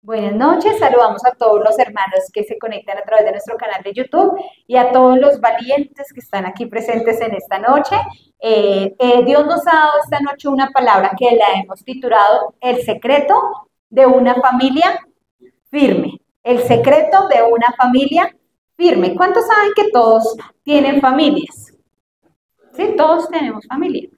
Buenas noches, saludamos a todos los hermanos que se conectan a través de nuestro canal de YouTube y a todos los valientes que están aquí presentes en esta noche. Dios nos ha dado esta noche una palabra que la hemos titulado El secreto de una familia firme. El secreto de una familia firme. ¿Cuántos saben que todos tienen familias? Sí, todos tenemos familia.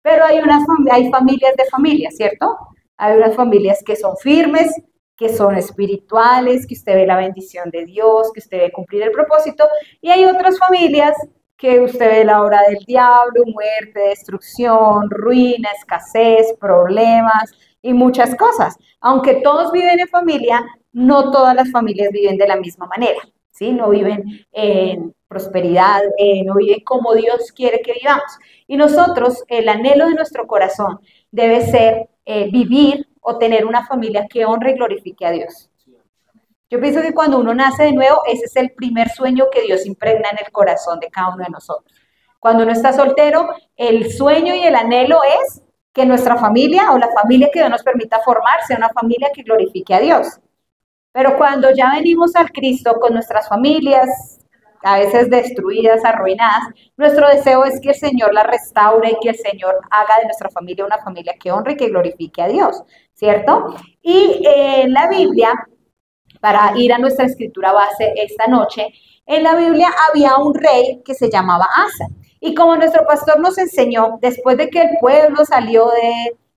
Pero hay familias de familias, ¿cierto? Hay unas familias que son firmes, que son espirituales, que usted ve la bendición de Dios, que usted ve cumplir el propósito, y hay otras familias que usted ve la obra del diablo, muerte, destrucción, ruina, escasez, problemas y muchas cosas. Aunque todos viven en familia, no todas las familias viven de la misma manera, ¿sí? No viven en prosperidad, no viven como Dios quiere que vivamos. Y nosotros, el anhelo de nuestro corazón debe ser vivir o tener una familia que honre y glorifique a Dios. Yo pienso que cuando uno nace de nuevo, ese es el primer sueño que Dios impregna en el corazón de cada uno de nosotros. Cuando uno está soltero, el sueño y el anhelo es que nuestra familia o la familia que Dios nos permita formar sea una familia que glorifique a Dios. Pero cuando ya venimos al Cristo con nuestras familias, a veces destruidas, arruinadas, nuestro deseo es que el Señor la restaure, que el Señor haga de nuestra familia una familia que honre y que glorifique a Dios, ¿cierto? Y en la Biblia, para ir a nuestra escritura base esta noche, en la Biblia había un rey que se llamaba Asa. Y como nuestro pastor nos enseñó, después de que el pueblo salió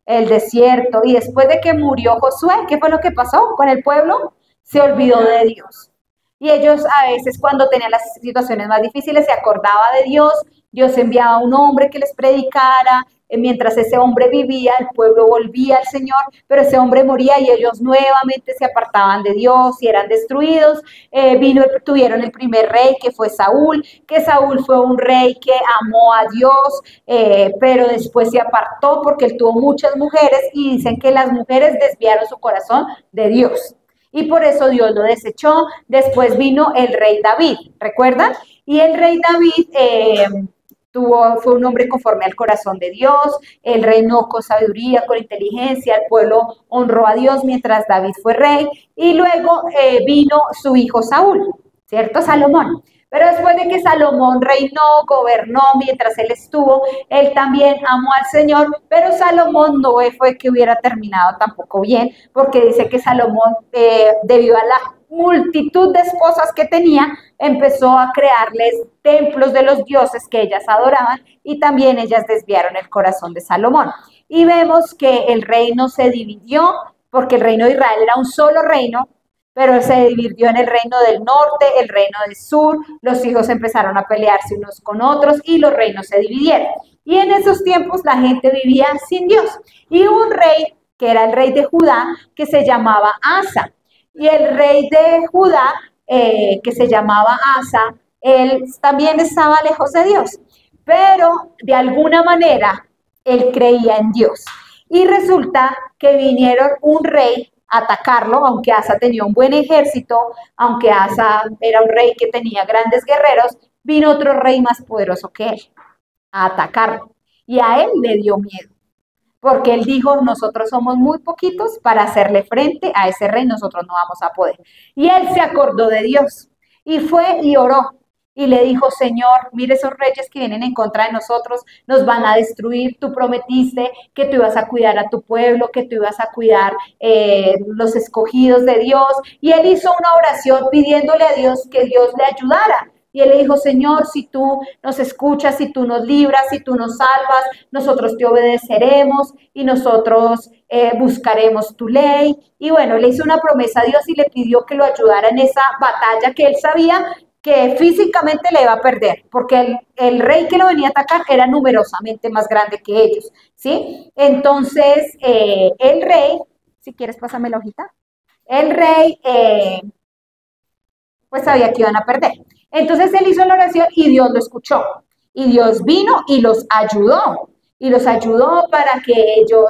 del desierto y después de que murió Josué, ¿qué fue lo que pasó con el pueblo? Se olvidó de Dios. Y ellos a veces cuando tenían las situaciones más difíciles se acordaba de Dios, Dios enviaba a un hombre que les predicara, mientras ese hombre vivía, el pueblo volvía al Señor, pero ese hombre moría y ellos nuevamente se apartaban de Dios y eran destruidos. Tuvieron el primer rey que fue Saúl, que Saúl fue un rey que amó a Dios, pero después se apartó porque él tuvo muchas mujeres y dicen que las mujeres desviaron su corazón de Dios y por eso Dios lo desechó. Después vino el rey David, ¿recuerdan? Y el rey David fue un hombre conforme al corazón de Dios, él reinó con sabiduría, con inteligencia, el pueblo honró a Dios mientras David fue rey, y luego vino su hijo Saúl, ¿cierto? Salomón. Pero después de que Salomón reinó, gobernó mientras él estuvo, él también amó al Señor, pero Salomón no fue que hubiera terminado tampoco bien, porque dice que Salomón, debido a la multitud de esposas que tenía, empezó a crearles templos de los dioses que ellas adoraban y también ellas desviaron el corazón de Salomón. Y vemos que el reino se dividió, porque el reino de Israel era un solo reino, pero se dividió en el reino del norte, el reino del sur, los hijos empezaron a pelearse unos con otros y los reinos se dividieron. Y en esos tiempos la gente vivía sin Dios. Y hubo un rey, que era el rey de Judá, que se llamaba Asa. Y el rey de Judá, que se llamaba Asa, él también estaba lejos de Dios, pero de alguna manera él creía en Dios. Y resulta que vinieron un rey a atacarlo, aunque Asa tenía un buen ejército, aunque Asa era un rey que tenía grandes guerreros, vino otro rey más poderoso que él a atacarlo. Y a él le dio miedo, porque él dijo, nosotros somos muy poquitos para hacerle frente a ese rey, nosotros no vamos a poder. Y él se acordó de Dios y fue y oró y le dijo, Señor, mire esos reyes que vienen en contra de nosotros, nos van a destruir, tú prometiste que tú ibas a cuidar a tu pueblo, que tú ibas a cuidar los escogidos de Dios. Y él hizo una oración pidiéndole a Dios que Dios le ayudara. Y él le dijo, Señor, si tú nos escuchas, si tú nos libras, si tú nos salvas, nosotros te obedeceremos y nosotros buscaremos tu ley. Y bueno, le hizo una promesa a Dios y le pidió que lo ayudara en esa batalla que él sabía que físicamente le iba a perder, porque el rey que lo venía a atacar era numerosamente más grande que ellos, ¿sí? Entonces, el rey, si quieres pásame la hojita, el rey pues sabía que iban a perder. Entonces él hizo la oración y Dios lo escuchó. Y Dios vino y los ayudó. Y los ayudó para que ellos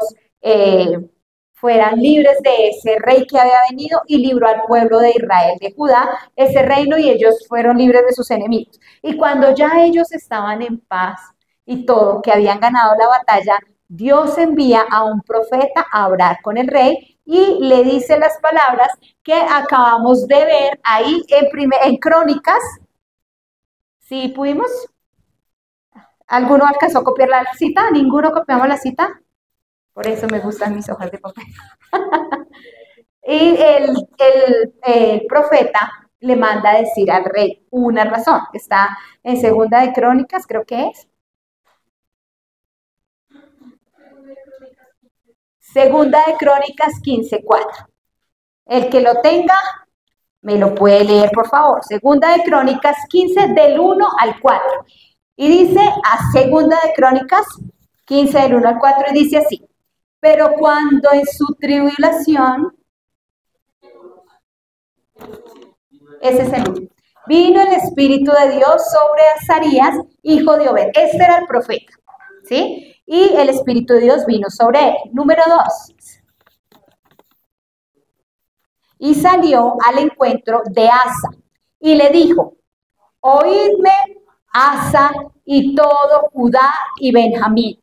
fueran libres de ese rey que había venido y libró al pueblo de Israel, de Judá, ese reino, y ellos fueron libres de sus enemigos. Y cuando ya ellos estaban en paz y todo, que habían ganado la batalla, Dios envía a un profeta a hablar con el rey y le dice las palabras que acabamos de ver ahí en Crónicas. ¿Sí pudimos? ¿Alguno alcanzó a copiar la cita? ¿Ninguno copiamos la cita? Por eso me gustan mis hojas de papel. Y el profeta le manda a decir al rey una razón. Está en Segunda de Crónicas, creo que es. Segunda de Crónicas 15:4. El que lo tenga, me lo puede leer, por favor. Segunda de Crónicas 15, del 1 al 4. Y dice a Segunda de Crónicas 15, del 1 al 4, y dice así: pero cuando en su tribulación, ese es el último, vino el Espíritu de Dios sobre Azarías, hijo de Obed. Este era el profeta, ¿sí? Y el Espíritu de Dios vino sobre él. Número 2. Y salió al encuentro de Asa y le dijo: oídme, Asa y todo Judá y Benjamín.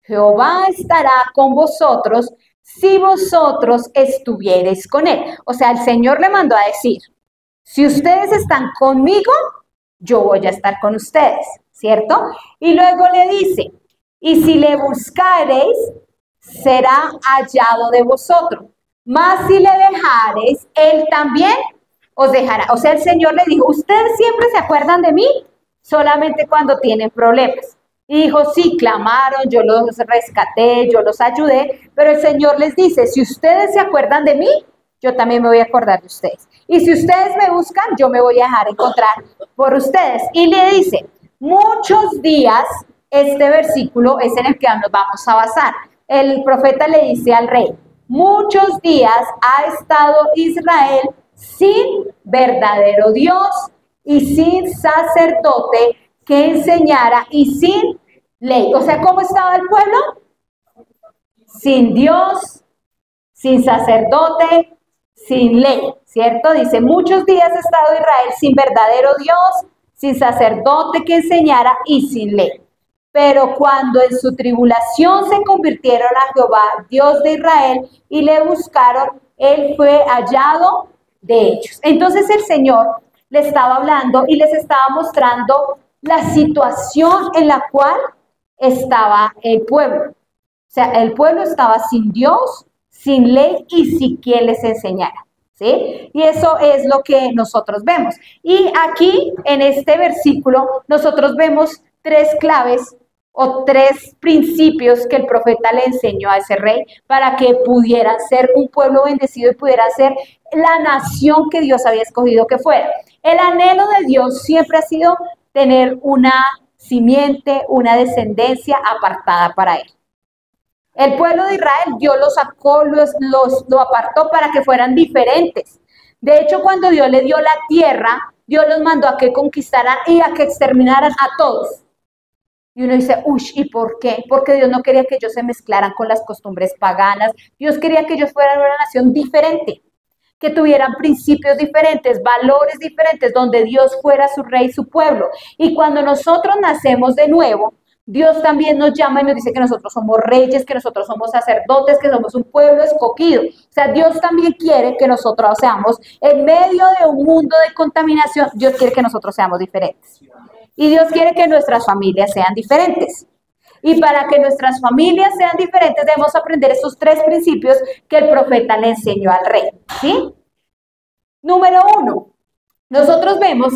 Jehová estará con vosotros si vosotros estuviereis con él. O sea, el Señor le mandó a decir: si ustedes están conmigo, yo voy a estar con ustedes, ¿cierto? Y luego le dice: y si le buscareis, será hallado de vosotros. Mas si le dejareis, él también os dejará. O sea, el Señor le dijo: ustedes siempre se acuerdan de mí, solamente cuando tienen problemas. Y dijo: sí, clamaron, yo los rescaté, yo los ayudé, pero el Señor les dice: si ustedes se acuerdan de mí, yo también me voy a acordar de ustedes. Y si ustedes me buscan, yo me voy a dejar encontrar por ustedes. Y le dice, muchos días, este versículo es en el que nos vamos a basar. El profeta le dice al rey: muchos días ha estado Israel sin verdadero Dios y sin sacerdote que enseñara y sin ley. O sea, ¿cómo estaba el pueblo? Sin Dios, sin sacerdote, sin ley, ¿cierto? Dice: muchos días ha estado Israel sin verdadero Dios, sin sacerdote que enseñara y sin ley. Pero cuando en su tribulación se convirtieron a Jehová, Dios de Israel, y le buscaron, él fue hallado de ellos. Entonces el Señor le estaba hablando y les estaba mostrando la situación en la cual estaba el pueblo. O sea, el pueblo estaba sin Dios, sin ley y sin quien les enseñara, ¿sí? Y eso es lo que nosotros vemos. Y aquí, en este versículo, nosotros vemos tres claves o tres principios que el profeta le enseñó a ese rey para que pudieran ser un pueblo bendecido y pudiera ser la nación que Dios había escogido que fuera. El anhelo de Dios siempre ha sido tener una simiente, una descendencia apartada para él. El pueblo de Israel, Dios los sacó, lo apartó para que fueran diferentes. De hecho, cuando Dios le dio la tierra, Dios los mandó a que conquistaran y a que exterminaran a todos. Y uno dice: uy, ¿y por qué? Porque Dios no quería que ellos se mezclaran con las costumbres paganas. Dios quería que ellos fueran una nación diferente, que tuvieran principios diferentes, valores diferentes, donde Dios fuera su rey, su pueblo. Y cuando nosotros nacemos de nuevo, Dios también nos llama y nos dice que nosotros somos reyes, que nosotros somos sacerdotes, que somos un pueblo escogido. O sea, Dios también quiere que nosotros seamos, en medio de un mundo de contaminación, Dios quiere que nosotros seamos diferentes. Y Dios quiere que nuestras familias sean diferentes. Y para que nuestras familias sean diferentes, debemos aprender esos tres principios que el profeta le enseñó al rey, ¿sí? Número 1, nosotros vemos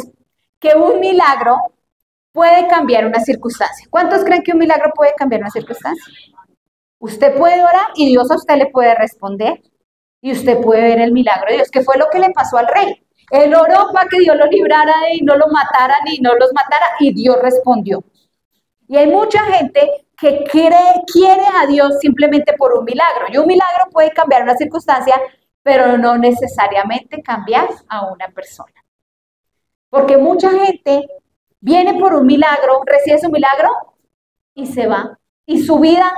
que un milagro puede cambiar una circunstancia. ¿Cuántos creen que un milagro puede cambiar una circunstancia? Usted puede orar y Dios a usted le puede responder. Y usted puede ver el milagro de Dios, que fue lo que le pasó al rey. Él oró para que Dios lo librara y no lo mataran y no los matara, y Dios respondió. Y hay mucha gente que quiere a Dios simplemente por un milagro. Y un milagro puede cambiar una circunstancia, pero no necesariamente cambiar a una persona. Porque mucha gente viene por un milagro, recibe su milagro y se va. Y su vida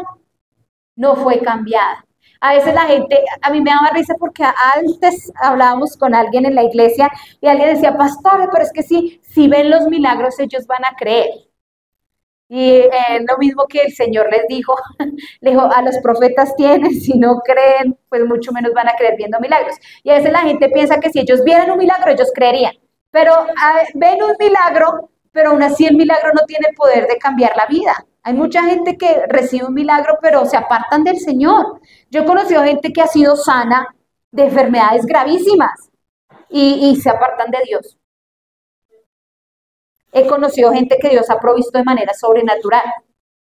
no fue cambiada. A veces la gente, a mí me daba risa porque antes hablábamos con alguien en la iglesia y alguien decía: pastor, pero es que si ven los milagros ellos van a creer. Y lo mismo que el Señor les dijo, le dijo, a los profetas tienen, si no creen, pues mucho menos van a creer viendo milagros. Y a veces la gente piensa que si ellos vieran un milagro, ellos creerían. Pero ven un milagro, pero aún así el milagro no tiene el poder de cambiar la vida. Hay mucha gente que recibe un milagro, pero se apartan del Señor. Yo he conocido gente que ha sido sana de enfermedades gravísimas y se apartan de Dios. He conocido gente que Dios ha provisto de manera sobrenatural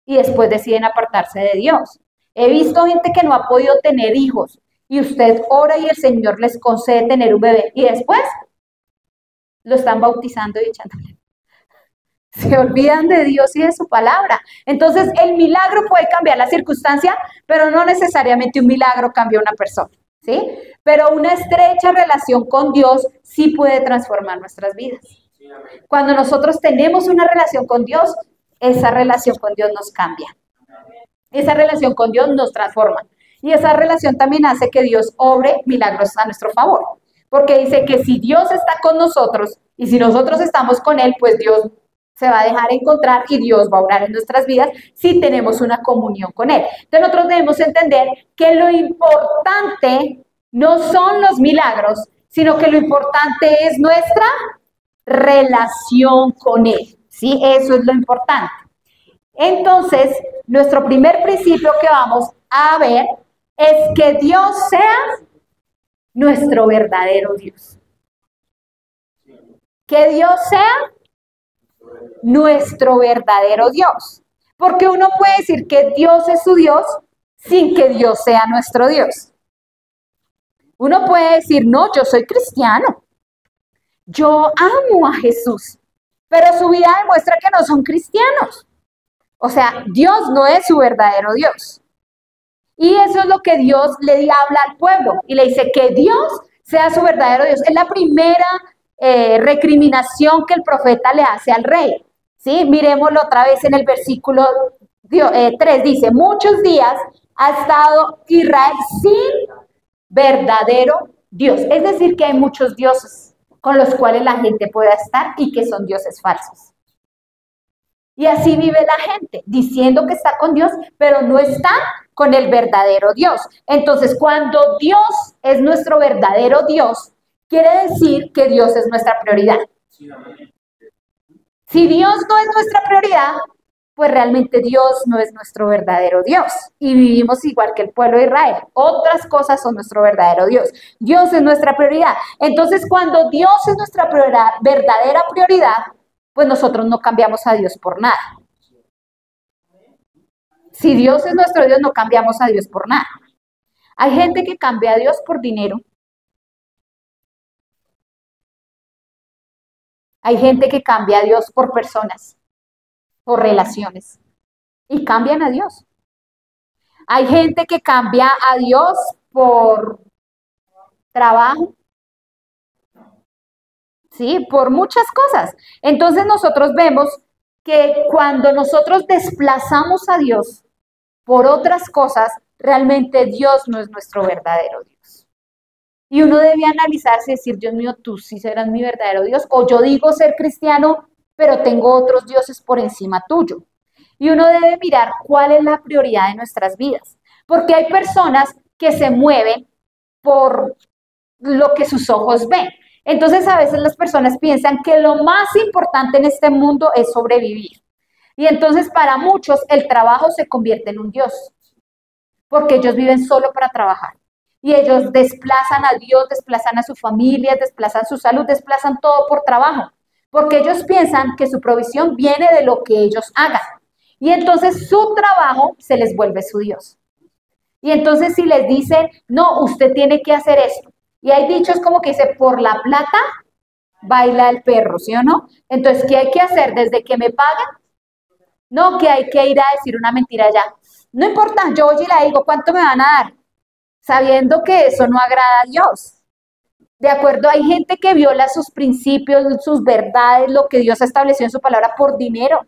y después deciden apartarse de Dios. He visto gente que no ha podido tener hijos y usted ora y el Señor les concede tener un bebé y después lo están bautizando y echándole. Se olvidan de Dios y de su palabra. Entonces, el milagro puede cambiar la circunstancia, pero no necesariamente un milagro cambia a una persona, ¿sí? Pero una estrecha relación con Dios sí puede transformar nuestras vidas. Cuando nosotros tenemos una relación con Dios, esa relación con Dios nos cambia. Esa relación con Dios nos transforma. Y esa relación también hace que Dios obre milagros a nuestro favor. Porque dice que si Dios está con nosotros y si nosotros estamos con Él, pues Dios se va a dejar encontrar y Dios va a obrar en nuestras vidas si tenemos una comunión con Él. Entonces nosotros debemos entender que lo importante no son los milagros, sino que lo importante es nuestra relación con Él. ¿Sí? Eso es lo importante. Entonces, nuestro primer principio que vamos a ver es que Dios sea nuestro verdadero Dios. Que Dios sea nuestro verdadero Dios. Porque uno puede decir que Dios es su Dios sin que Dios sea nuestro Dios. Uno puede decir, no, yo soy cristiano. Yo amo a Jesús. Pero su vida demuestra que no son cristianos. O sea, Dios no es su verdadero Dios. Y eso es lo que Dios le habla al pueblo. Y le dice que Dios sea su verdadero Dios. Es la primera recriminación que el profeta le hace al rey. ¿Sí? Miremoslo otra vez en el versículo 3. Dice, muchos días ha estado Israel sin verdadero Dios. Es decir, que hay muchos dioses con los cuales la gente pueda estar y que son dioses falsos. Y así vive la gente, diciendo que está con Dios, pero no está con el verdadero Dios. Entonces, cuando Dios es nuestro verdadero Dios, quiere decir que Dios es nuestra prioridad. Si Dios no es nuestra prioridad, pues realmente Dios no es nuestro verdadero Dios. Y vivimos igual que el pueblo de Israel. Otras cosas son nuestro verdadero Dios. Dios es nuestra prioridad. Entonces, cuando Dios es nuestra prioridad, verdadera prioridad, pues nosotros no cambiamos a Dios por nada. Si Dios es nuestro Dios, no cambiamos a Dios por nada. Hay gente que cambia a Dios por dinero. Hay gente que cambia a Dios por personas, por relaciones, y cambian a Dios. Hay gente que cambia a Dios por trabajo, ¿sí? Por muchas cosas. Entonces nosotros vemos que cuando nosotros desplazamos a Dios por otras cosas, realmente Dios no es nuestro verdadero Dios. Y uno debe analizarse y decir, Dios mío, tú sí serás mi verdadero Dios, o yo digo ser cristiano, pero tengo otros dioses por encima tuyo. Y uno debe mirar cuál es la prioridad de nuestras vidas, porque hay personas que se mueven por lo que sus ojos ven. Entonces a veces las personas piensan que lo más importante en este mundo es sobrevivir. Y entonces para muchos el trabajo se convierte en un Dios, porque ellos viven solo para trabajar. Y ellos desplazan a Dios, desplazan a su familia, desplazan su salud, desplazan todo por trabajo, porque ellos piensan que su provisión viene de lo que ellos hagan. Y entonces su trabajo se les vuelve su Dios. Y entonces si les dicen, no, usted tiene que hacer esto. Y hay dichos como que dice, por la plata baila el perro, ¿sí o no? Entonces, ¿qué hay que hacer? ¿Desde que me pagan? No, que hay que ir a decir una mentira allá. No importa, yo voy y la digo, ¿cuánto me van a dar? Sabiendo que eso no agrada a Dios. De acuerdo, hay gente que viola sus principios, sus verdades, lo que Dios estableció en su palabra por dinero.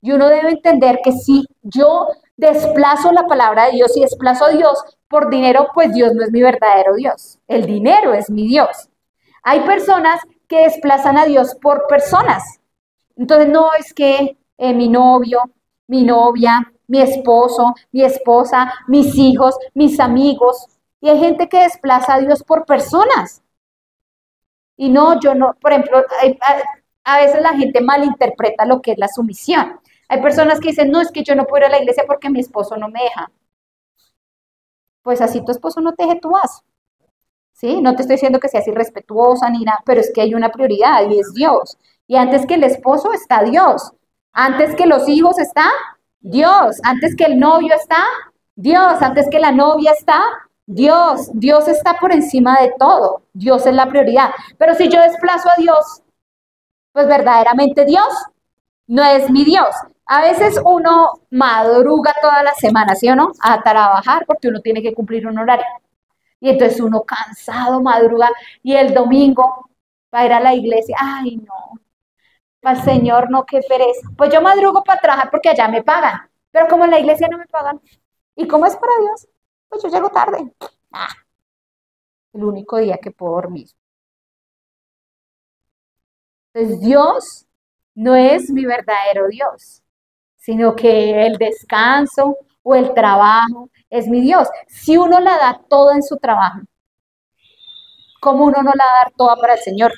Y uno debe entender que si yo desplazo la palabra de Dios y desplazo a Dios por dinero, pues Dios no es mi verdadero Dios. El dinero es mi Dios. Hay personas que desplazan a Dios por personas. Entonces, no es que mi novio, mi novia, mi esposo, mi esposa, mis hijos, mis amigos. Y hay gente que desplaza a Dios por personas. Y no, yo no, por ejemplo, a veces la gente malinterpreta lo que es la sumisión. Hay personas que dicen, no, es que yo no puedo ir a la iglesia porque mi esposo no me deja. Pues así tu esposo no te deje, tú vas. ¿Sí? No te estoy diciendo que seas irrespetuosa ni nada, pero es que hay una prioridad y es Dios. Y antes que el esposo está Dios. Antes que los hijos está Dios. Antes que el novio está Dios. Antes que la novia está Dios. Dios está por encima de todo. Dios es la prioridad. Pero si yo desplazo a Dios, pues verdaderamente Dios no es mi Dios. A veces uno madruga toda la semana, ¿sí o no? A trabajar porque uno tiene que cumplir un horario. Y entonces uno cansado madruga y el domingo va a ir a la iglesia. Ay, no, al Señor no, qué pereza. Pues yo madrugo para trabajar porque allá me pagan, pero como en la iglesia no me pagan. ¿Y cómo es para Dios? Pues yo llego tarde. Ah, el único día que puedo dormir. Entonces Dios no es mi verdadero Dios, sino que el descanso o el trabajo es mi Dios. Si uno la da toda en su trabajo, ¿cómo uno no la va a dar toda para el Señor?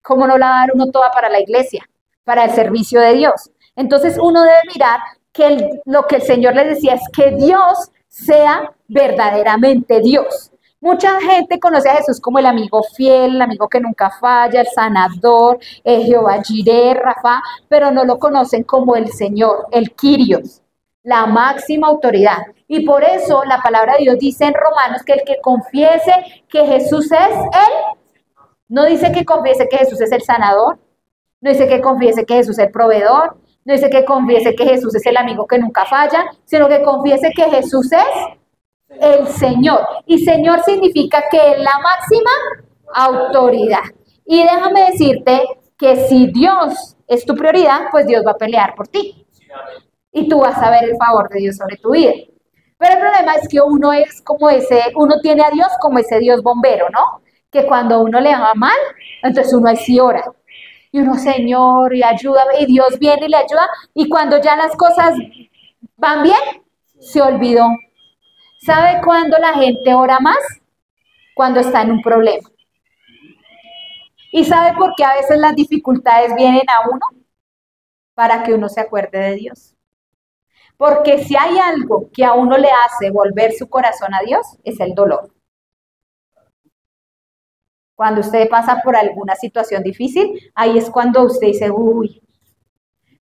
¿Cómo no la va a dar uno toda para la iglesia, para el servicio de Dios? Entonces uno debe mirar que lo que el Señor les decía es que Dios sea verdaderamente Dios. Mucha gente conoce a Jesús como el amigo fiel, el amigo que nunca falla, el sanador, el Jehová Jireh, Rafa, pero no lo conocen como el Señor, el Kyrios, la máxima autoridad. Y por eso la palabra de Dios dice en Romanos que el que confiese que Jesús es Él, no dice que confiese que Jesús es el sanador, no dice que confiese que Jesús es el proveedor, no dice que confiese que Jesús es el amigo que nunca falla, sino que confiese que Jesús es el Señor. Y Señor significa que es la máxima autoridad. Y déjame decirte que si Dios es tu prioridad, pues Dios va a pelear por ti. Y tú vas a ver el favor de Dios sobre tu vida. Pero el problema es que uno es como uno tiene a Dios como ese Dios bombero, ¿no? Que cuando uno le va mal, entonces uno ahí sí ora. Y uno, Señor, y ayúdame, y Dios viene y le ayuda. Y cuando ya las cosas van bien, se olvidó. ¿Sabe cuándo la gente ora más? Cuando está en un problema. ¿Y sabe por qué a veces las dificultades vienen a uno? Para que uno se acuerde de Dios. Porque si hay algo que a uno le hace volver su corazón a Dios, es el dolor. Cuando usted pasa por alguna situación difícil, ahí es cuando usted dice, uy,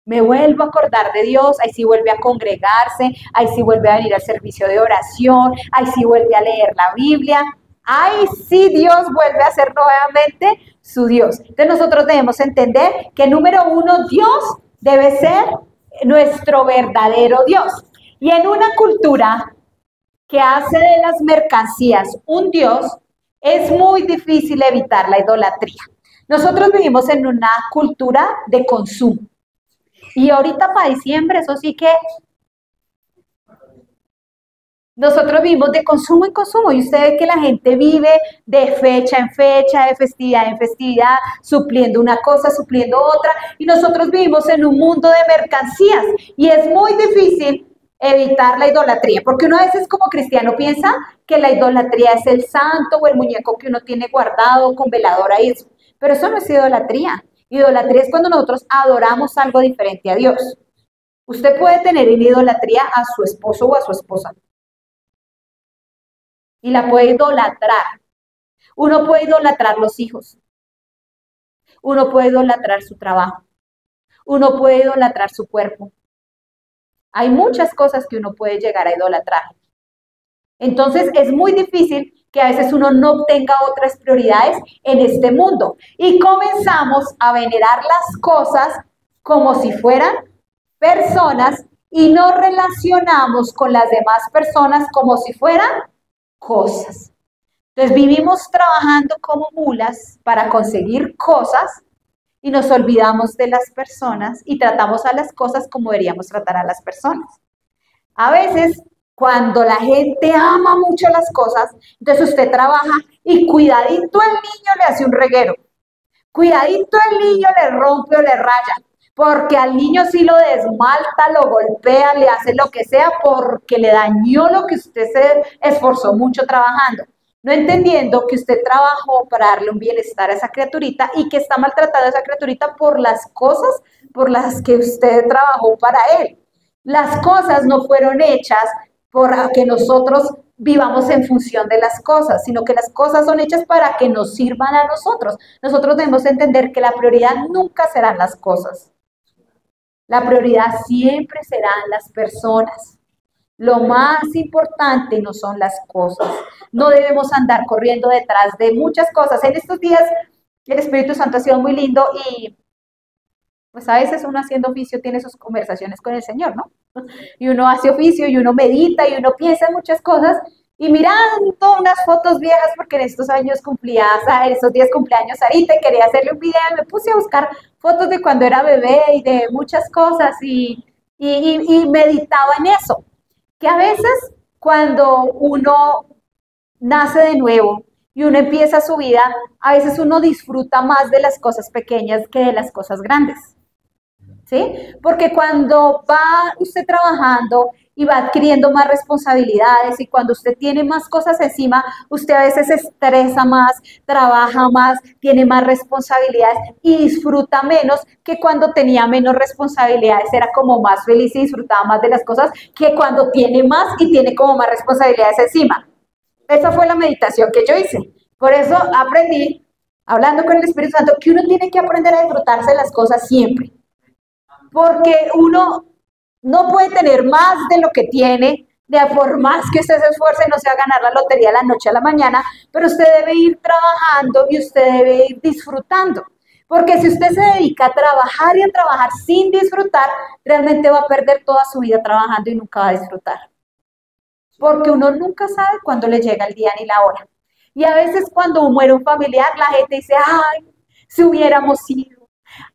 me vuelvo a acordar de Dios, ahí sí vuelve a congregarse, ahí sí vuelve a venir al servicio de oración, ahí sí vuelve a leer la Biblia, ahí sí Dios vuelve a ser nuevamente su Dios. Entonces nosotros debemos entender que número uno, Dios debe ser nuestro verdadero Dios. Y en una cultura que hace de las mercancías un Dios, es muy difícil evitar la idolatría. Nosotros vivimos en una cultura de consumo. Y ahorita para diciembre, eso sí que nosotros vivimos de consumo en consumo. Y usted ve que la gente vive de fecha en fecha, de festividad en festividad, supliendo una cosa, supliendo otra. Y nosotros vivimos en un mundo de mercancías. Y es muy difícil evitar la idolatría, porque uno a veces como cristiano piensa que la idolatría es el santo o el muñeco que uno tiene guardado con veladora y eso, pero eso no es idolatría. Idolatría es cuando nosotros adoramos algo diferente a Dios. Usted puede tener en idolatría a su esposo o a su esposa y la puede idolatrar. Uno puede idolatrar los hijos, uno puede idolatrar su trabajo, uno puede idolatrar su cuerpo. Hay muchas cosas que uno puede llegar a idolatrar. Entonces es muy difícil que a veces uno no tenga otras prioridades en este mundo. Y comenzamos a venerar las cosas como si fueran personas y nos relacionamos con las demás personas como si fueran cosas. Entonces vivimos trabajando como mulas para conseguir cosas y nos olvidamos de las personas y tratamos a las cosas como deberíamos tratar a las personas. A veces, cuando la gente ama mucho las cosas, entonces usted trabaja y cuidadito el niño le hace un reguero, cuidadito el niño le rompe o le raya, porque al niño sí lo desmalta, lo golpea, le hace lo que sea, porque le dañó lo que usted se esforzó mucho trabajando. No entendiendo que usted trabajó para darle un bienestar a esa criaturita y que está maltratada a esa criaturita por las cosas por las que usted trabajó para él. Las cosas no fueron hechas por que nosotros vivamos en función de las cosas, sino que las cosas son hechas para que nos sirvan a nosotros. Nosotros debemos entender que la prioridad nunca serán las cosas. La prioridad siempre serán las personas. Lo más importante no son las cosas. No debemos andar corriendo detrás de muchas cosas. En estos días el Espíritu Santo ha sido muy lindo y pues a veces uno haciendo oficio tiene sus conversaciones con el Señor, ¿no? Y uno hace oficio y uno medita y uno piensa en muchas cosas y mirando unas fotos viejas porque en estos años en estos días cumpleaños Sarita y quería hacerle un video y me puse a buscar fotos de cuando era bebé y de muchas cosas y meditaba en eso. Que a veces cuando uno nace de nuevo y uno empieza su vida, a veces uno disfruta más de las cosas pequeñas que de las cosas grandes. ¿Sí? Porque cuando va usted trabajando y va adquiriendo más responsabilidades y cuando usted tiene más cosas encima, usted a veces se estresa más, trabaja más, tiene más responsabilidades y disfruta menos que cuando tenía menos responsabilidades, era como más feliz y disfrutaba más de las cosas que cuando tiene más y tiene como más responsabilidades encima. Esa fue la meditación que yo hice. Por eso aprendí, hablando con el Espíritu Santo, que uno tiene que aprender a disfrutarse de las cosas siempre. Porque uno no puede tener más de lo que tiene, por más que usted se esfuerce, no se va a ganar la lotería de la noche a la mañana, pero usted debe ir trabajando y usted debe ir disfrutando. Porque si usted se dedica a trabajar y a trabajar sin disfrutar, realmente va a perder toda su vida trabajando y nunca va a disfrutar. Porque uno nunca sabe cuándo le llega el día ni la hora. Y a veces cuando muere un familiar, la gente dice, ay, si hubiéramos ido.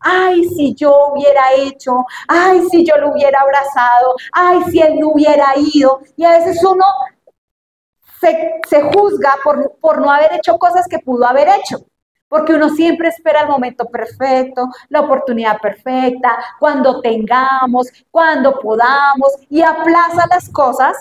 Ay, si yo hubiera hecho, ay, si yo lo hubiera abrazado, ay, si él no hubiera ido. Y a veces uno se juzga por no haber hecho cosas que pudo haber hecho. Porque uno siempre espera el momento perfecto, la oportunidad perfecta, cuando tengamos, cuando podamos, y aplaza las cosas,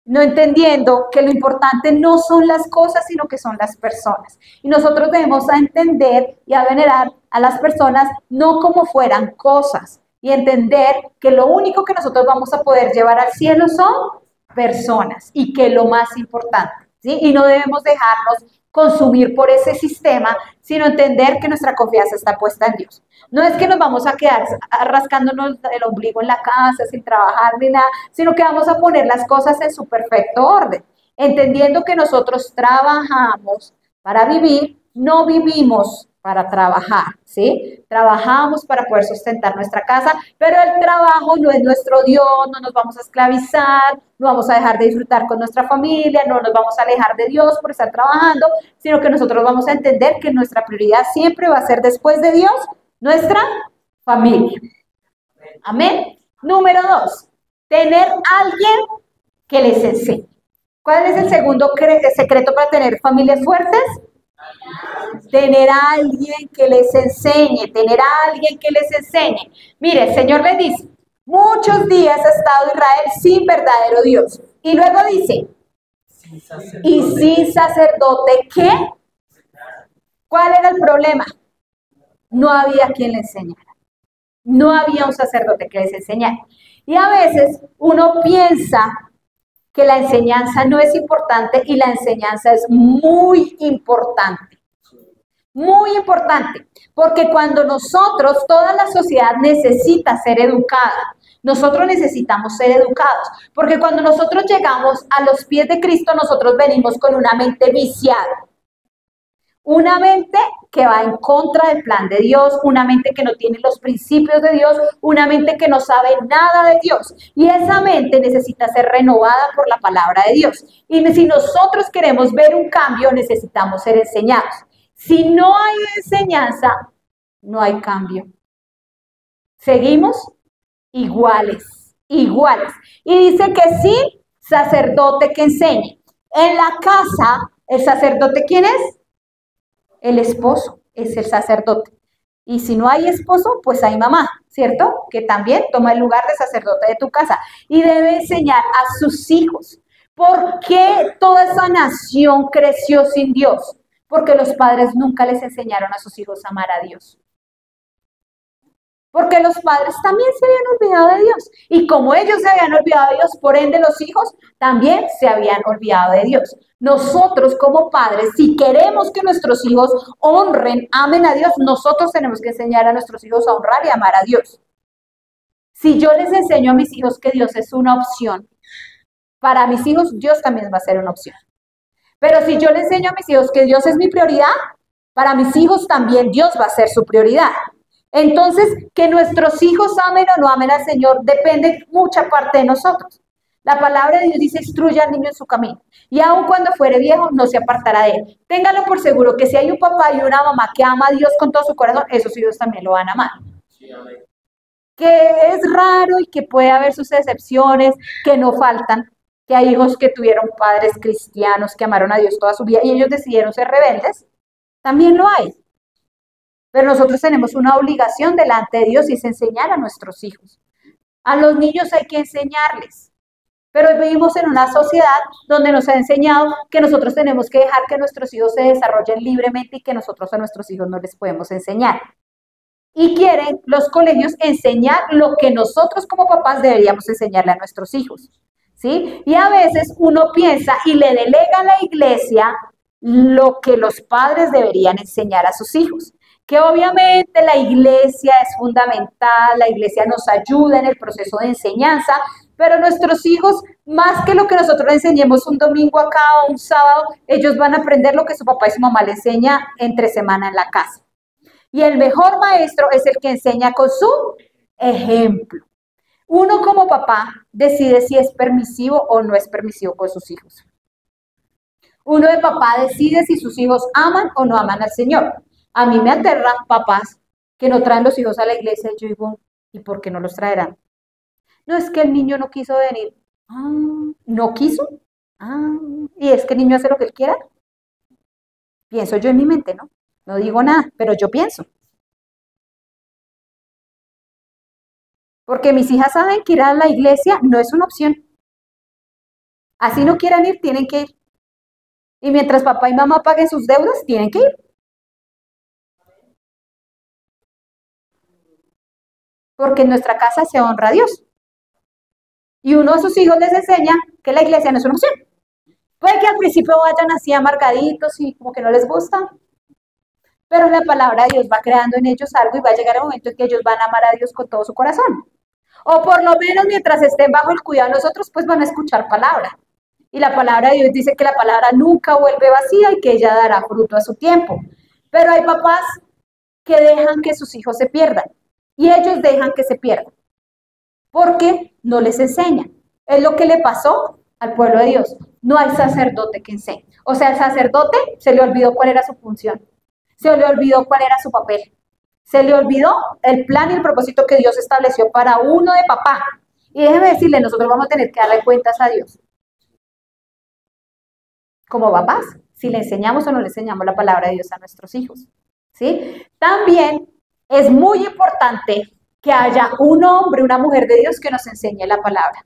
no entendiendo que lo importante no son las cosas, sino que son las personas. Y nosotros debemos entender y a venerar a las personas no como fueran cosas, y entender que lo único que nosotros vamos a poder llevar al cielo son personas, y que lo más importante, ¿sí? Y no debemos dejarnos consumir por ese sistema, sino entender que nuestra confianza está puesta en Dios. No es que nos vamos a quedar rascándonos el ombligo en la casa sin trabajar ni nada, sino que vamos a poner las cosas en su perfecto orden, entendiendo que nosotros trabajamos para vivir, no vivimos para trabajar, ¿sí? Trabajamos para poder sustentar nuestra casa, pero el trabajo no es nuestro Dios, no nos vamos a esclavizar, no vamos a dejar de disfrutar con nuestra familia, no nos vamos a alejar de Dios por estar trabajando, sino que nosotros vamos a entender que nuestra prioridad siempre va a ser después de Dios, nuestra familia. Amén. Número 2, tener alguien que les enseñe. ¿Cuál es el segundo secreto para tener familias fuertes? Tener a alguien que les enseñe, tener a alguien que les enseñe. Mire, el Señor les dice, muchos días ha estado Israel sin verdadero Dios. Y luego dice, y sin sacerdote, ¿qué? ¿Cuál era el problema? No había quien le enseñara. No había un sacerdote que les enseñara. Y a veces uno piensa que la enseñanza no es importante y la enseñanza es muy importante. Muy importante, porque cuando nosotros, toda la sociedad necesita ser educada, nosotros necesitamos ser educados, porque cuando nosotros llegamos a los pies de Cristo, nosotros venimos con una mente viciada, una mente que va en contra del plan de Dios, una mente que no tiene los principios de Dios, una mente que no sabe nada de Dios, y esa mente necesita ser renovada por la palabra de Dios, y si nosotros queremos ver un cambio, necesitamos ser enseñados. Si no hay enseñanza, no hay cambio. Seguimos iguales, iguales. Y dice que sí, sacerdote que enseñe. En la casa, ¿el sacerdote quién es? El esposo es el sacerdote. Y si no hay esposo, pues hay mamá, ¿cierto? Que también toma el lugar de sacerdote de tu casa y debe enseñar a sus hijos. ¿Por qué toda esa nación creció sin Dios? Porque los padres nunca les enseñaron a sus hijos a amar a Dios. Porque los padres también se habían olvidado de Dios. Y como ellos se habían olvidado de Dios, por ende los hijos también se habían olvidado de Dios. Nosotros como padres, si queremos que nuestros hijos honren, amen a Dios, nosotros tenemos que enseñar a nuestros hijos a honrar y amar a Dios. Si yo les enseño a mis hijos que Dios es una opción, para mis hijos Dios también va a ser una opción. Pero si yo les enseño a mis hijos que Dios es mi prioridad, para mis hijos también Dios va a ser su prioridad. Entonces, que nuestros hijos amen o no amen al Señor depende mucha parte de nosotros. La palabra de Dios dice, instruye al niño en su camino. Y aun cuando fuere viejo, no se apartará de él. Téngalo por seguro que si hay un papá y una mamá que ama a Dios con todo su corazón, esos hijos también lo van a amar. Sí, que es raro y que puede haber sus excepciones, que no faltan, que hay hijos que tuvieron padres cristianos que amaron a Dios toda su vida y ellos decidieron ser rebeldes, también lo hay. Pero nosotros tenemos una obligación delante de Dios y es enseñar a nuestros hijos. A los niños hay que enseñarles. Pero vivimos en una sociedad donde nos ha enseñado que nosotros tenemos que dejar que nuestros hijos se desarrollen libremente y que nosotros a nuestros hijos no les podemos enseñar. Y quieren los colegios enseñar lo que nosotros como papás deberíamos enseñarle a nuestros hijos. ¿Sí? Y a veces uno piensa y le delega a la iglesia lo que los padres deberían enseñar a sus hijos. Que obviamente la iglesia es fundamental, la iglesia nos ayuda en el proceso de enseñanza, pero nuestros hijos, más que lo que nosotros le enseñemos un domingo acá o un sábado, ellos van a aprender lo que su papá y su mamá le enseñan entre semana en la casa. Y el mejor maestro es el que enseña con su ejemplo. Uno como papá decide si es permisivo o no es permisivo con sus hijos. Uno de papá decide si sus hijos aman o no aman al Señor. A mí me aterra papás que no traen los hijos a la iglesia. Yo digo, ¿y por qué no los traerán? No, es que el niño no quiso venir. ¿No quiso? ¿Y es que el niño hace lo que él quiera? Pienso yo en mi mente, ¿no? No digo nada, pero yo pienso. Porque mis hijas saben que ir a la iglesia no es una opción. Así no quieran ir, tienen que ir. Y mientras papá y mamá paguen sus deudas, tienen que ir. Porque en nuestra casa se honra a Dios. Y uno a sus hijos les enseña que la iglesia no es una opción. Puede que al principio vayan así amargaditos y como que no les gusta, pero la palabra de Dios va creando en ellos algo y va a llegar el momento en que ellos van a amar a Dios con todo su corazón. O por lo menos mientras estén bajo el cuidado de nosotros, pues van a escuchar palabra. Y la palabra de Dios dice que la palabra nunca vuelve vacía y que ella dará fruto a su tiempo. Pero hay papás que dejan que sus hijos se pierdan. Y ellos dejan que se pierdan. Porque no les enseñan. Es lo que le pasó al pueblo de Dios. No hay sacerdote que enseñe. O sea, el sacerdote se le olvidó cuál era su función. Se le olvidó cuál era su papel. Se le olvidó el plan y el propósito que Dios estableció para uno de papá. Y déjeme decirle, nosotros vamos a tener que darle cuentas a Dios. Como papás, si le enseñamos o no le enseñamos la palabra de Dios a nuestros hijos. ¿Sí? También es muy importante que haya un hombre, una mujer de Dios que nos enseñe la palabra.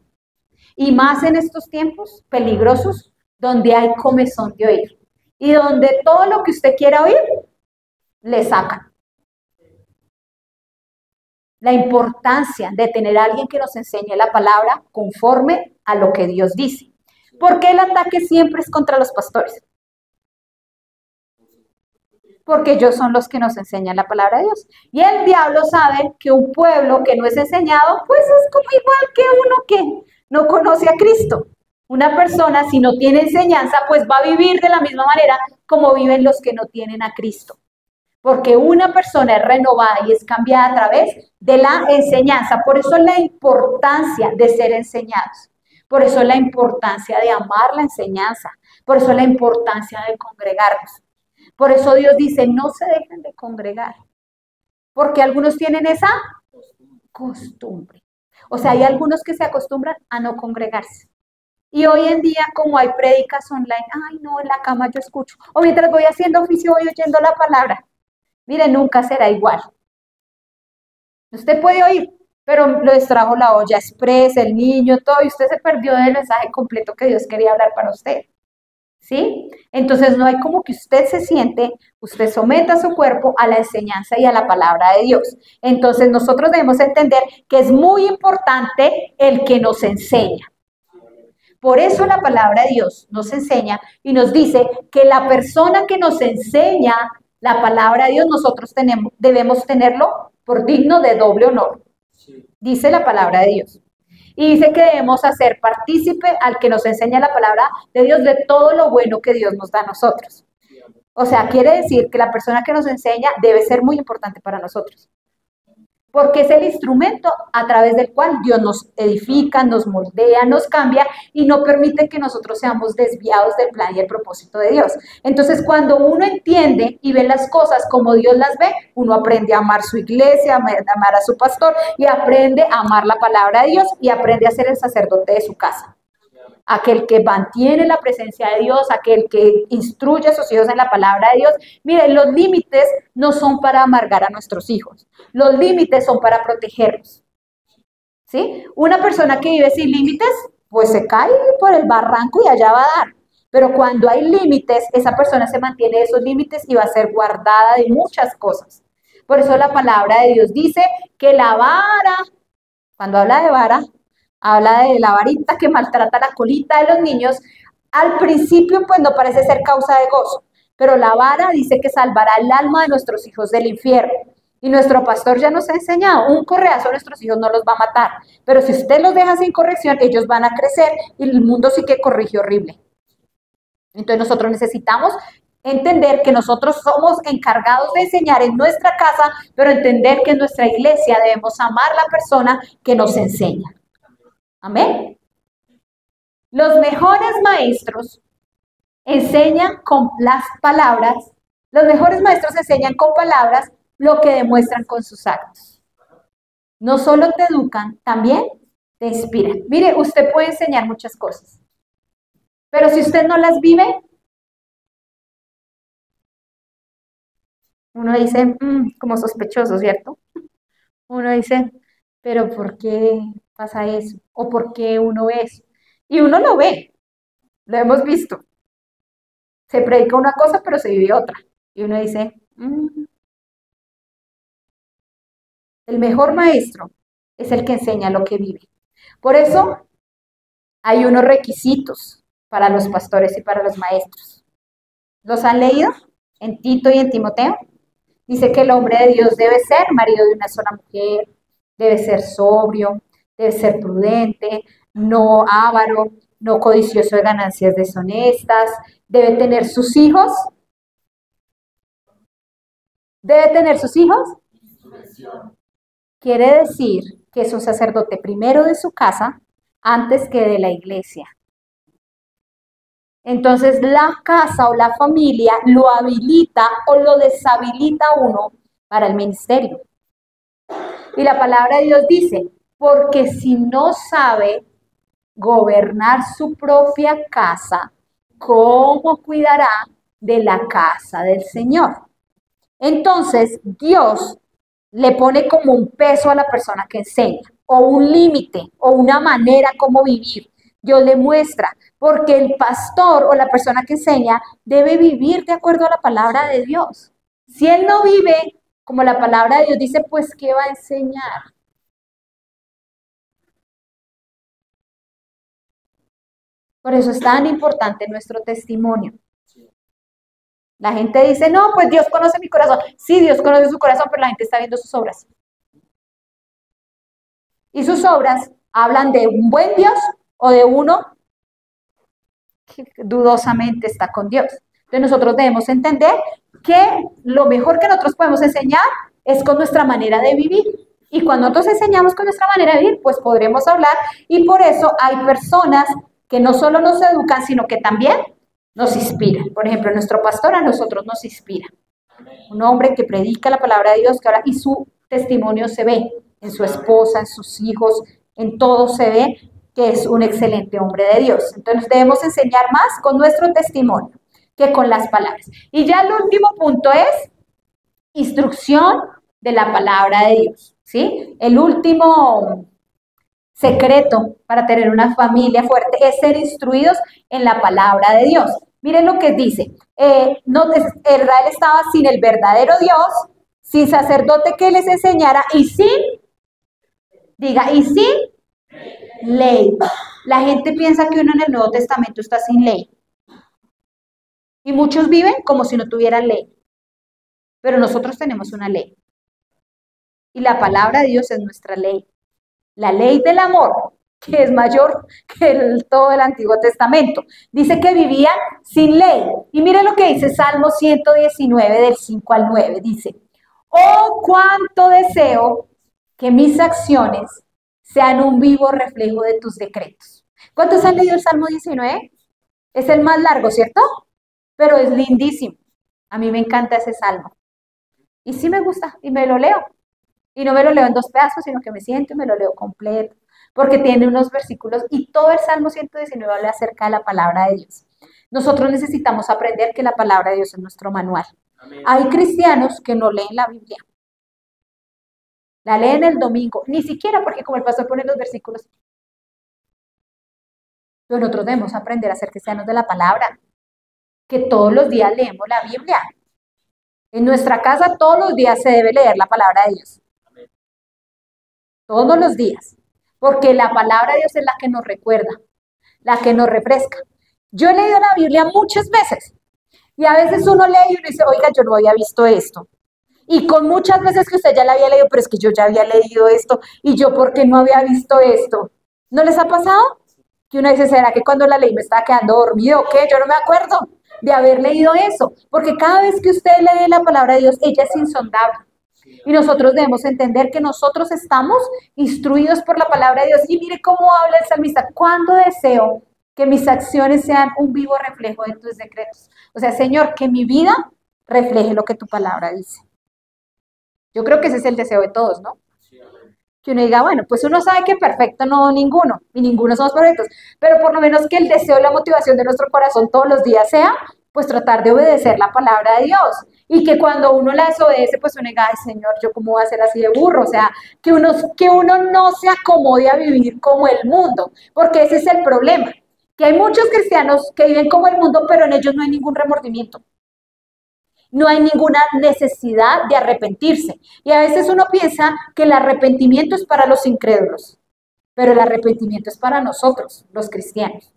Y más en estos tiempos peligrosos, donde hay comezón de oír. Y donde todo lo que usted quiera oír, le sacan. La importancia de tener a alguien que nos enseñe la palabra conforme a lo que Dios dice. ¿Por qué el ataque siempre es contra los pastores? Porque ellos son los que nos enseñan la palabra de Dios. Y el diablo sabe que un pueblo que no es enseñado, pues es como igual que uno que no conoce a Cristo. Una persona, si no tiene enseñanza, pues va a vivir de la misma manera como viven los que no tienen a Cristo. Porque una persona es renovada y es cambiada a través de la enseñanza. Por eso la importancia de ser enseñados. Por eso la importancia de amar la enseñanza. Por eso la importancia de congregarnos. Por eso Dios dice, no se dejen de congregar. Porque algunos tienen esa costumbre. O sea, hay algunos que se acostumbran a no congregarse. Y hoy en día, como hay prédicas online, ay no, en la cama yo escucho. O mientras voy haciendo oficio, voy oyendo la palabra. Mire, nunca será igual. Usted puede oír, pero lo distrajo la olla express, el niño, todo, y usted se perdió del mensaje completo que Dios quería hablar para usted. ¿Sí? Entonces no hay como que usted se siente, usted someta su cuerpo a la enseñanza y a la palabra de Dios. Entonces nosotros debemos entender que es muy importante el que nos enseña. Por eso la palabra de Dios nos enseña y nos dice que la persona que nos enseña la palabra de Dios, nosotros debemos tenerlo por digno de doble honor. Dice la palabra de Dios. Y dice que debemos hacer partícipe al que nos enseña la palabra de Dios de todo lo bueno que Dios nos da a nosotros. O sea, quiere decir que la persona que nos enseña debe ser muy importante para nosotros. Porque es el instrumento a través del cual Dios nos edifica, nos moldea, nos cambia y no permite que nosotros seamos desviados del plan y el propósito de Dios. Entonces, cuando uno entiende y ve las cosas como Dios las ve, uno aprende a amar su iglesia, a amar a su pastor y aprende a amar la palabra de Dios y aprende a ser el sacerdote de su casa. Aquel que mantiene la presencia de Dios, aquel que instruye a sus hijos en la palabra de Dios. Miren, los límites no son para amargar a nuestros hijos, los límites son para protegerlos. ¿Sí? Una persona que vive sin límites, pues se cae por el barranco y allá va a dar. Pero cuando hay límites, esa persona se mantiene esos límites y va a ser guardada de muchas cosas. Por eso la palabra de Dios dice que la vara, cuando habla de vara, habla de la varita que maltrata la colita de los niños. Al principio, pues no parece ser causa de gozo, pero la vara dice que salvará el alma de nuestros hijos del infierno. Y nuestro pastor ya nos ha enseñado, un correazo a nuestros hijos no los va a matar, pero si usted los deja sin corrección, ellos van a crecer y el mundo sí que corrige horrible. Entonces nosotros necesitamos entender que nosotros somos encargados de enseñar en nuestra casa, pero entender que en nuestra iglesia debemos amar a la persona que nos enseña. Amén. Los mejores maestros enseñan con las palabras, los mejores maestros enseñan con palabras lo que demuestran con sus actos. No solo te educan, también te inspiran. Mire, usted puede enseñar muchas cosas, pero si usted no las vive, uno dice, como sospechoso, ¿cierto? Uno dice, pero ¿por qué pasa eso? ¿O por qué uno ve eso? Y uno lo ve, lo hemos visto. Se predica una cosa, pero se vive otra. Y uno dice, el mejor maestro es el que enseña lo que vive. Por eso hay unos requisitos para los pastores y para los maestros. ¿Los han leído? En Tito y en Timoteo. Dice que el hombre de Dios debe ser marido de una sola mujer, debe ser sobrio, debe ser prudente, no avaro, no codicioso de ganancias deshonestas, debe tener sus hijos. ¿Debe tener sus hijos? Quiere decir que es un sacerdote primero de su casa antes que de la iglesia. Entonces la casa o la familia lo habilita o lo deshabilita a uno para el ministerio. Y la palabra de Dios dice, porque si no sabe gobernar su propia casa, ¿cómo cuidará de la casa del Señor? Entonces Dios le pone como un peso a la persona que enseña, o un límite, o una manera como vivir. Dios le muestra, porque el pastor o la persona que enseña debe vivir de acuerdo a la palabra de Dios. Si él no vive como la palabra de Dios dice, pues ¿qué va a enseñar? Por eso es tan importante nuestro testimonio. La gente dice, no, pues Dios conoce mi corazón. Sí, Dios conoce su corazón, pero la gente está viendo sus obras. Y sus obras hablan de un buen Dios o de uno que dudosamente está con Dios. Entonces nosotros debemos entender que lo mejor que nosotros podemos enseñar es con nuestra manera de vivir. Y cuando nosotros enseñamos con nuestra manera de vivir, pues podremos hablar. Y por eso hay personas que no solo nos educan, sino que también nos inspiran. Por ejemplo, nuestro pastor a nosotros nos inspira. Un hombre que predica la palabra de Dios, que ahora, y su testimonio se ve en su esposa, en sus hijos, en todo se ve que es un excelente hombre de Dios. Entonces debemos enseñar más con nuestro testimonio que con las palabras. Y ya el último punto es instrucción de la palabra de Dios. ¿sí? El último secreto para tener una familia fuerte es ser instruidos en la palabra de Dios. Miren lo que dice. No, Israel estaba sin el verdadero Dios, sin sacerdote que les enseñara y sin ley. La gente piensa que uno en el Nuevo Testamento está sin ley. Y muchos viven como si no tuvieran ley. Pero nosotros tenemos una ley. Y la palabra de Dios es nuestra ley. La ley del amor, que es mayor que todo el Antiguo Testamento. Dice que vivían sin ley. Y mire lo que dice Salmo 119, del 5 al 9. Dice, oh, cuánto deseo que mis acciones sean un vivo reflejo de tus decretos. ¿Cuántos han leído el Salmo 19? Es el más largo, ¿cierto? Pero es lindísimo. A mí me encanta ese salmo. Y sí me gusta, y me lo leo. Y no me lo leo en dos pedazos, sino que me siento y me lo leo completo, porque tiene unos versículos y todo el Salmo 119 habla acerca de la palabra de Dios. Nosotros necesitamos aprender que la palabra de Dios es nuestro manual. Amén. Hay cristianos que no leen la Biblia. La leen el domingo, ni siquiera porque como el pastor pone los versículos. Pero nosotros debemos aprender a ser cristianos de la palabra, que todos los días leemos la Biblia. En nuestra casa todos los días se debe leer la palabra de Dios. Todos los días, porque la palabra de Dios es la que nos recuerda, la que nos refresca. Yo he leído la Biblia muchas veces y a veces uno lee y uno dice, oiga, yo no había visto esto. Y con muchas veces que usted ya la había leído, pero es que yo ya había leído esto y yo ¿por qué no había visto esto? ¿No les ha pasado? Que uno dice, ¿será que cuando la leí me estaba quedando dormido o qué? Yo no me acuerdo de haber leído eso, porque cada vez que usted lee la palabra de Dios, ella es insondable. Y nosotros debemos entender que nosotros estamos instruidos por la palabra de Dios. Y mire cómo habla el salmista. ¿Cuándo deseo que mis acciones sean un vivo reflejo de tus decretos? O sea, Señor, que mi vida refleje lo que tu palabra dice. Yo creo que ese es el deseo de todos, ¿no? Que uno diga, bueno, pues uno sabe que perfecto no ninguno, y ninguno somos perfectos, pero por lo menos que el deseo y la motivación de nuestro corazón todos los días sea, pues tratar de obedecer la palabra de Dios. Y que cuando uno la desobedece, pues uno diga, ay Señor, ¿yo cómo voy a ser así de burro? O sea, que uno no se acomode a vivir como el mundo, porque ese es el problema. Que hay muchos cristianos que viven como el mundo, pero en ellos no hay ningún remordimiento. No hay ninguna necesidad de arrepentirse. Y a veces uno piensa que el arrepentimiento es para los incrédulos, pero el arrepentimiento es para nosotros, los cristianos.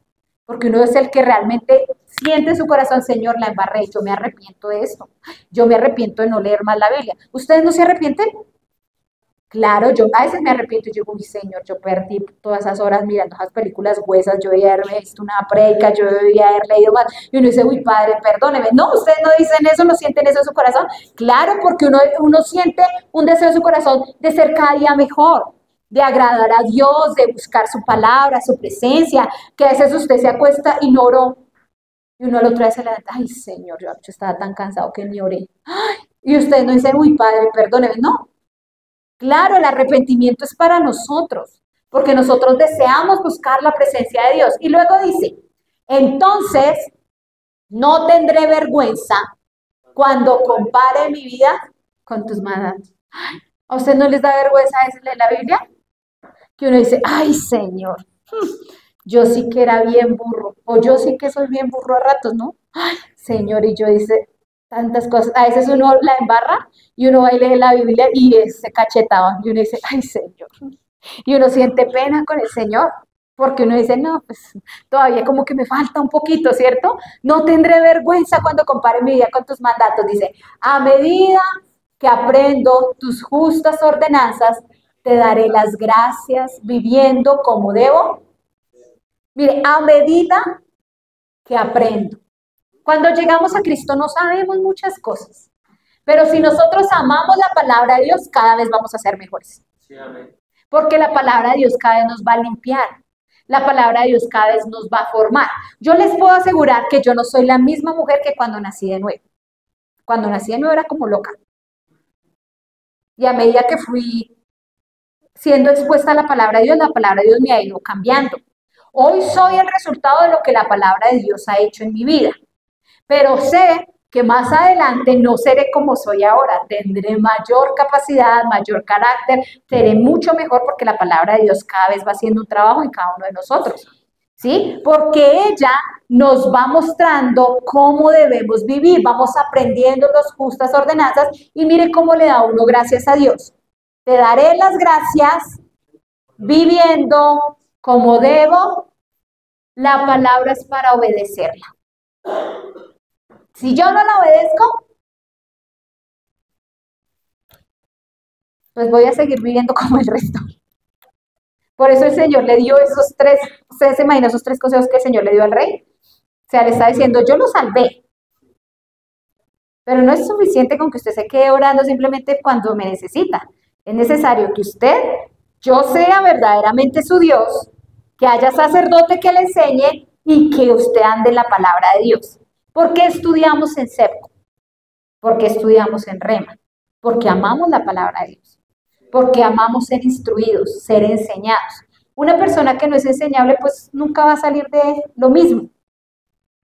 Porque uno es el que realmente siente en su corazón, Señor, la embarré, yo me arrepiento de esto. Yo me arrepiento de no leer más la Biblia. ¿Ustedes no se arrepienten? Claro, yo a veces me arrepiento y digo, uy, Señor, yo perdí todas esas horas mirando esas películas huesas, yo debía haberme visto una predica, yo debía haber leído más. Y uno dice, uy, Padre, perdóneme. No, ustedes no dicen eso, no sienten eso en su corazón. Claro, porque uno siente un deseo en su corazón de ser cada día mejor, de agradar a Dios, de buscar su palabra, su presencia, que a veces usted se acuesta y no oró. Y uno al otro día se levanta, ay, Señor, yo estaba tan cansado que ni oré. Ay, y ustedes no dicen, uy, Padre, perdóneme. No. Claro, el arrepentimiento es para nosotros, porque nosotros deseamos buscar la presencia de Dios. Y luego dice, entonces no tendré vergüenza cuando compare mi vida con tus mandatos. ¿A usted no les da vergüenza leer la Biblia? Que uno dice, ay Señor, yo sí que era bien burro, o yo sí que soy bien burro a ratos, ¿no? Ay, Señor, y yo dice tantas cosas, a veces uno la embarra y uno va y lee la Biblia y se cachetaba, y uno dice, ay Señor, y uno siente pena con el Señor, porque uno dice, no, pues todavía como que me falta un poquito, ¿cierto? No tendré vergüenza cuando compare mi vida con tus mandatos, dice, a medida que aprendo tus justas ordenanzas, te daré las gracias viviendo como debo. Mire, a medida que aprendo. Cuando llegamos a Cristo no sabemos muchas cosas, pero si nosotros amamos la palabra de Dios, cada vez vamos a ser mejores. Sí, amén. Porque la palabra de Dios cada vez nos va a limpiar. La palabra de Dios cada vez nos va a formar. Yo les puedo asegurar que yo no soy la misma mujer que cuando nací de nuevo. Cuando nací de nuevo era como loca. Y a medida que fui siendo expuesta a la palabra de Dios me ha ido cambiando. Hoy soy el resultado de lo que la palabra de Dios ha hecho en mi vida. Pero sé que más adelante no seré como soy ahora, tendré mayor capacidad, mayor carácter, seré mucho mejor porque la palabra de Dios cada vez va haciendo un trabajo en cada uno de nosotros, ¿sí? Porque ella nos va mostrando cómo debemos vivir, vamos aprendiendo las justas ordenanzas y mire cómo le da uno gracias a Dios. Te daré las gracias viviendo como debo. La palabra es para obedecerla. Si yo no la obedezco, pues voy a seguir viviendo como el resto. Por eso el Señor le dio esos tres, ustedes se imaginan esos tres consejos que el Señor le dio al rey. O sea, le está diciendo, yo lo salvé. Pero no es suficiente con que usted se quede orando simplemente cuando me necesita. Es necesario que usted, yo sea verdaderamente su Dios, que haya sacerdote que le enseñe y que usted ande en la palabra de Dios. ¿Por qué estudiamos en SEPCO? ¿Por qué estudiamos en REMA? Porque amamos la palabra de Dios. Porque amamos ser instruidos, ser enseñados. Una persona que no es enseñable, pues nunca va a salir de lo mismo.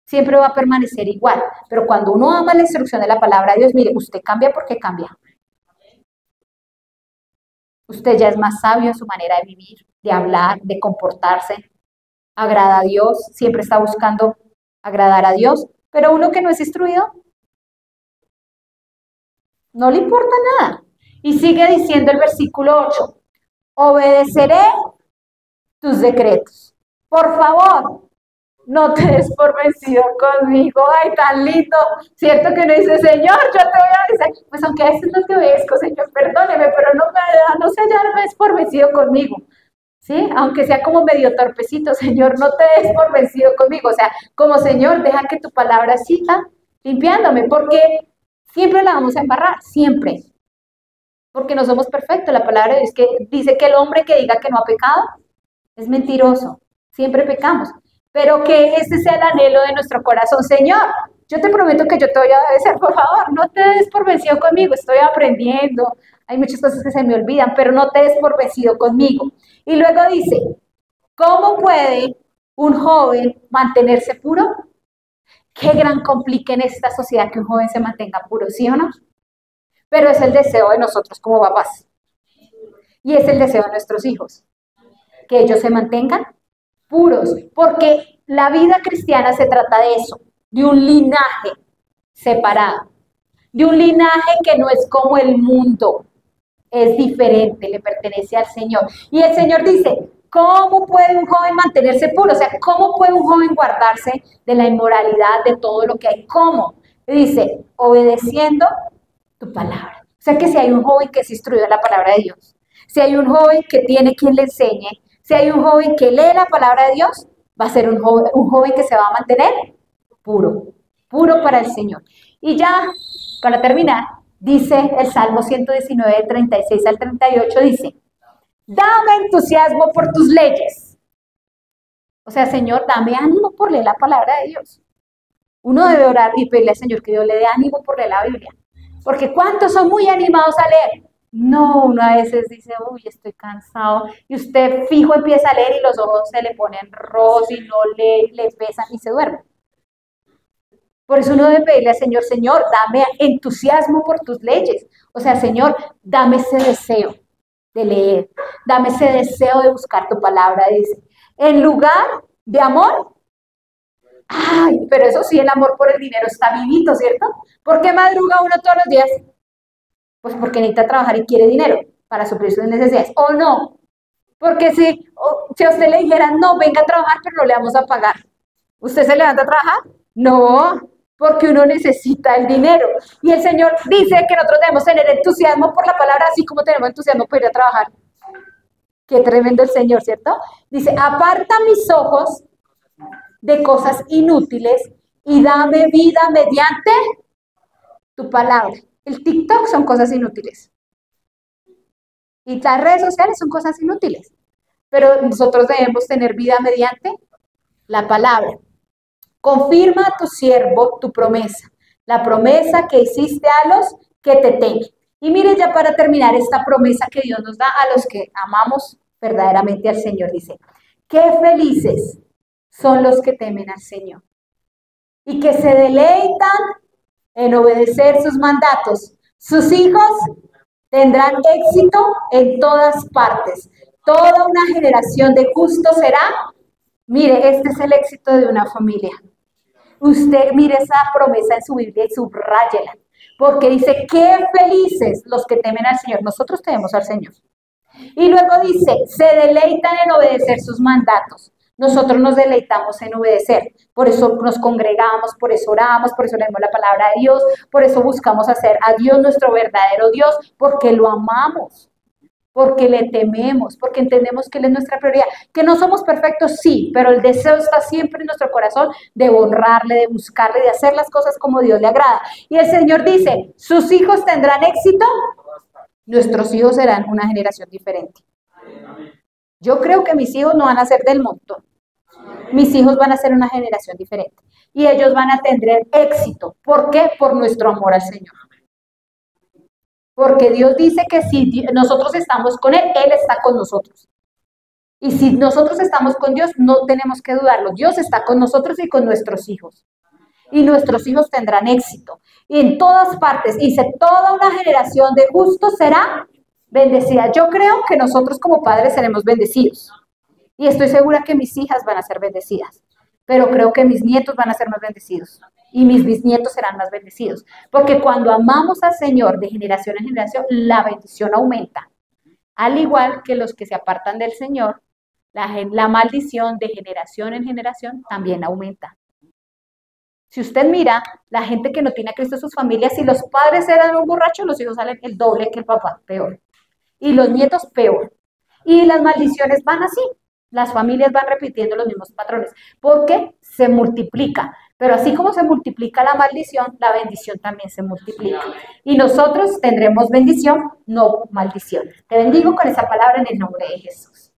Siempre va a permanecer igual. Pero cuando uno ama la instrucción de la palabra de Dios, mire, usted cambia porque cambia. Usted ya es más sabio en su manera de vivir, de hablar, de comportarse. Agrada a Dios, siempre está buscando agradar a Dios. Pero uno que no es instruido, no le importa nada. Y sigue diciendo el versículo 8, obedeceré tus decretos. Por favor, no te des por vencido conmigo. Ay, tan lindo. Cierto que uno dice, Señor, yo te voy a obedecer. Pues aunque a veces no te obedezco, Señor, perdóneme, pero no se des por vencido conmigo. ¿Sí? Aunque sea como medio torpecito, Señor, no te des por vencido conmigo. O sea, como Señor, deja que tu palabra siga limpiándome, porque siempre la vamos a embarrar, siempre. Porque no somos perfectos. La palabra de Dios que dice que el hombre que diga que no ha pecado es mentiroso. Siempre pecamos. Pero que ese sea el anhelo de nuestro corazón. Señor, yo te prometo que yo te voy a obedecer, por favor, no te des por vencido conmigo, estoy aprendiendo, hay muchas cosas que se me olvidan, pero no te des por vencido conmigo. Y luego dice, ¿cómo puede un joven mantenerse puro? Qué gran complique en esta sociedad que un joven se mantenga puro, ¿sí o no? Pero es el deseo de nosotros como papás. Y es el deseo de nuestros hijos, que ellos se mantengan puros, porque la vida cristiana se trata de eso, de un linaje separado, de un linaje que no es como el mundo, es diferente, le pertenece al Señor. Y el Señor dice, ¿cómo puede un joven mantenerse puro? O sea, ¿cómo puede un joven guardarse de la inmoralidad, de todo lo que hay? ¿Cómo? Dice, obedeciendo tu palabra. O sea, que si hay un joven que es instruido en la palabra de Dios, si hay un joven que tiene quien le enseñe, si hay un joven que lee la palabra de Dios, va a ser un joven que se va a mantener puro, puro para el Señor. Y ya, para terminar, dice el Salmo 119, 36 al 38, dice, dame entusiasmo por tus leyes. O sea, Señor, dame ánimo por leer la palabra de Dios. Uno debe orar y pedirle al Señor que Dios le dé ánimo por leer la Biblia. Porque ¿cuántos son muy animados a leer? No, uno a veces dice, uy, estoy cansado, y usted fijo empieza a leer y los ojos se le ponen rojos y no le pesan y se duerme. Por eso uno debe pedirle al Señor, Señor, dame entusiasmo por tus leyes. O sea, Señor, dame ese deseo de leer, dame ese deseo de buscar tu palabra, dice. En lugar de amor, ay, pero eso sí, el amor por el dinero está vivito, ¿cierto? ¿Por qué madruga uno todos los días? Pues porque necesita trabajar y quiere dinero para suplir sus necesidades. ¿O no? Porque si a usted le dijera, no, venga a trabajar, pero no le vamos a pagar, ¿usted se levanta a trabajar? No, porque uno necesita el dinero. Y el Señor dice que nosotros debemos tener entusiasmo por la palabra, así como tenemos entusiasmo por ir a trabajar. Qué tremendo el Señor, ¿cierto? Dice, aparta mis ojos de cosas inútiles y dame vida mediante tu palabra. El TikTok son cosas inútiles. Y las redes sociales son cosas inútiles. Pero nosotros debemos tener vida mediante la palabra. Confirma a tu siervo tu promesa, la promesa que hiciste a los que te temen. Y mire ya para terminar esta promesa que Dios nos da a los que amamos verdaderamente al Señor. Dice, qué felices son los que temen al Señor y que se deleitan en obedecer sus mandatos. Sus hijos tendrán éxito en todas partes. Toda una generación de justos será. Mire, este es el éxito de una familia. Usted mire esa promesa en su Biblia y subráyela, porque dice, qué felices los que temen al Señor. Nosotros tememos al Señor. Y luego dice, se deleitan en obedecer sus mandatos. Nosotros nos deleitamos en obedecer. Por eso nos congregamos, por eso oramos, por eso leemos la palabra de Dios, por eso buscamos hacer a Dios nuestro verdadero Dios, porque lo amamos, porque le tememos, porque entendemos que Él es nuestra prioridad. Que no somos perfectos, sí, pero el deseo está siempre en nuestro corazón de honrarle, de buscarle, de hacer las cosas como Dios le agrada. Y el Señor dice, sus hijos tendrán éxito, nuestros hijos serán una generación diferente. Yo creo que mis hijos no van a ser del montón. Mis hijos van a ser una generación diferente. Y ellos van a tener éxito. ¿Por qué? Por nuestro amor al Señor. Porque Dios dice que si nosotros estamos con Él, Él está con nosotros. Y si nosotros estamos con Dios, no tenemos que dudarlo. Dios está con nosotros y con nuestros hijos. Y nuestros hijos tendrán éxito. Y en todas partes, dice, toda una generación de justos será bendecida. Yo creo que nosotros como padres seremos bendecidos. Y estoy segura que mis hijas van a ser bendecidas. Pero creo que mis nietos van a ser más bendecidos. Y mis bisnietos serán más bendecidos. Porque cuando amamos al Señor de generación en generación, la bendición aumenta. Al igual que los que se apartan del Señor, la maldición de generación en generación también aumenta. Si usted mira, la gente que no tiene a Cristo en sus familias, si los padres eran un borracho, los hijos salen el doble que el papá, peor. Y los nietos, peor. Y las maldiciones van así. Las familias van repitiendo los mismos patrones. Porque se multiplica. Pero así como se multiplica la maldición, la bendición también se multiplica. Y nosotros tendremos bendición, no maldición. Te bendigo con esa palabra en el nombre de Jesús.